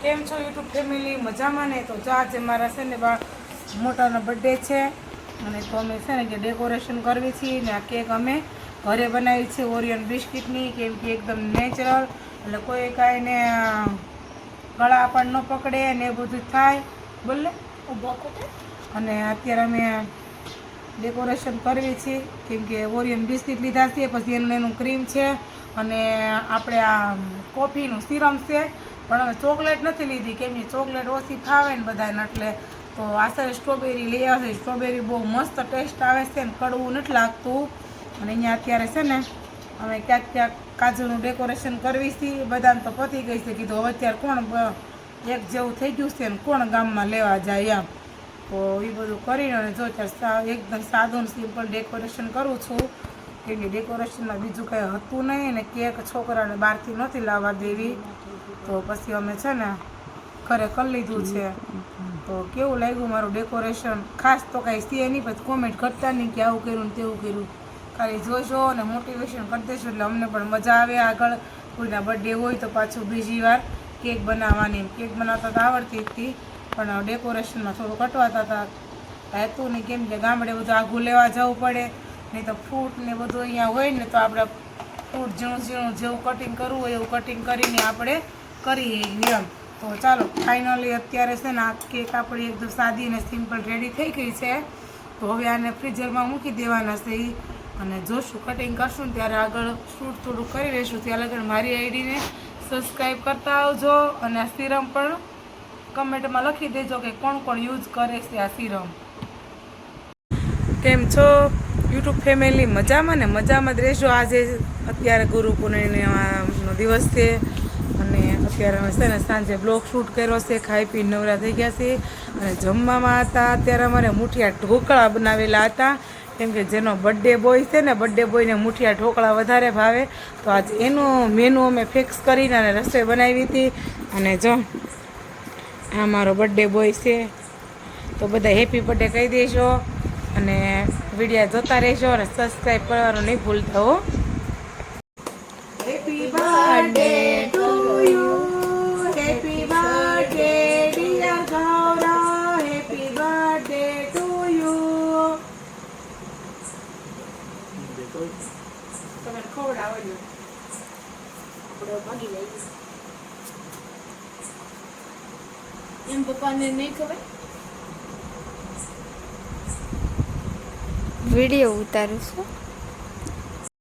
કેમ છો YouTube family? મજામાં ને? તો જો આજે મારા છે ને મોટાનો બર્થડે છે અને તો અમે છે ને કે ડેકોરેશન કરવી છીએ ને આ કેક અમે ઘરે બનાવી છે ઓરિયન બિસ્કિટની, કેમ કે એકદમ નેચરલ, એટલે કોઈ કાંઈ ને ગળા પણ ન પકડે ને એ બધું થાય બોલે અને અત્યારે અમે ડેકોરેશન કરવી છીએ કેમ કે ઓરિયન બિસ્કિટ લીધા છે, પછી એનું ક્રીમ છે અને આપણે આ કોફીનું સિરમ છે, પણ અમે ચોકલેટ નથી લીધી કેમ કે ચોકલેટ ઓછી ખાવે ને બધાને, એટલે તો આશરે સ્ટ્રોબેરી લઈ આવશે. સ્ટ્રોબેરી બહુ મસ્ત ટેસ્ટ આવે છે ને કડવું નથી લાગતું. અને અહીંયા અત્યારે છે ને અમે ક્યાંક ક્યાંક કાજુનું ડેકોરેશન કરવી છીએ, બધાને તો પતી ગઈ છે. કીધું હવે અત્યારે કોણ એક જેવું થઈ ગયું છે ને કોણ ગામમાં લેવા જાય એમ, તો એ બધું કરીને અને જો અત્યારે એકદમ સાદું સિમ્પલ ડેકોરેશન કરું છું કેમ કે ડેકોરેશનમાં બીજું કંઈ હતું નહીં ને કેક છોકરાને બહારથી નથી લાવવા દેવી, તો પછી અમે છે ને ઘરે કરી લીધું છે. તો કેવું લાગ્યું મારું ડેકોરેશન? ખાસ તો કાંઈ છે નહીં, પછી કોમેન્ટ કરતા નહીં કે આવું કર્યું ને તેવું કર્યું, ખાલી જોજો અને મોટિવેશન કરી દેશો એટલે અમને પણ મજા આવે. આગળ કોઈના બર્થડે હોય તો પાછું બીજી વાર કેક બનાવવાની, કેક બનાવતા તો આવડતી હતી પણ ડેકોરેશનમાં થોડું કટવાતા હતા હતું નહીં, કેમ કે ગામડે બધું આઘું લેવા જવું પડે, નહીં તો ફ્રૂટ ને બધું અહીંયા હોય ને તો આપણે ફ્રૂટ ઝીણું ઝીણું જેવું કટિંગ કરવું હોય એવું કટિંગ કરીને આપણે કરીએ એમ. તો ચાલો ફાઇનલી અત્યારે છે ને આ કેક આપણી એકદમ સાદી અને સિમ્પલ રેડી થઈ ગઈ છે. તો હવે આને ફ્રીઝરમાં મૂકી દેવાના છે અને જોશું કટિંગ કરશું ને ત્યારે આગળ શૂટ થોડું કરી લઈશું. ત્યાં લગન મારી આઈડીને સબસ્ક્રાઈબ કરતા આવજો અને આ સિરમ પણ કમેન્ટમાં લખી દેજો કે કોણ કોણ યુઝ કરે છે આ સિરમ. કેમ છો યુટ્યુબ ફેમિલી? મજામાં ને? મજામાં જ રહેજો. આજે અત્યારે ગુરુ પૂર્ણિમાનો દિવસ છે અને અત્યારે અમે છે ને સાંજે બ્લોગ શૂટ કર્યો છે, ખાઈ પીને નવરા થઈ ગયા છે અને જમવામાં હતા અત્યારે અમારે મુઠિયા ઢોકળા બનાવેલા હતા, કેમ કે જેનો બર્થડે બોય છે ને બર્થડે બોયને મુઠિયા ઢોકળા વધારે ભાવે, તો આજે એનું મેનુ અમે ફિક્સ કરીને અને રસોઈ બનાવી હતી. અને જો આ મારો બર્થડે બોય છે, તો બધા હેપી બર્થડે કહી દેજો અને વિડીયો જોતા રહેજો અને સબસ્ક્રાઈબ કરવાનું નહીં ભૂલતા હો. Happy birthday to you, happy birthday dear Gaurav, happy birthday to you. તમે ખવડાવજો આપણે ભાગી લઈએ એમ. પપ્પાને નહીં ખબર વિડીયો ઉતારું છું.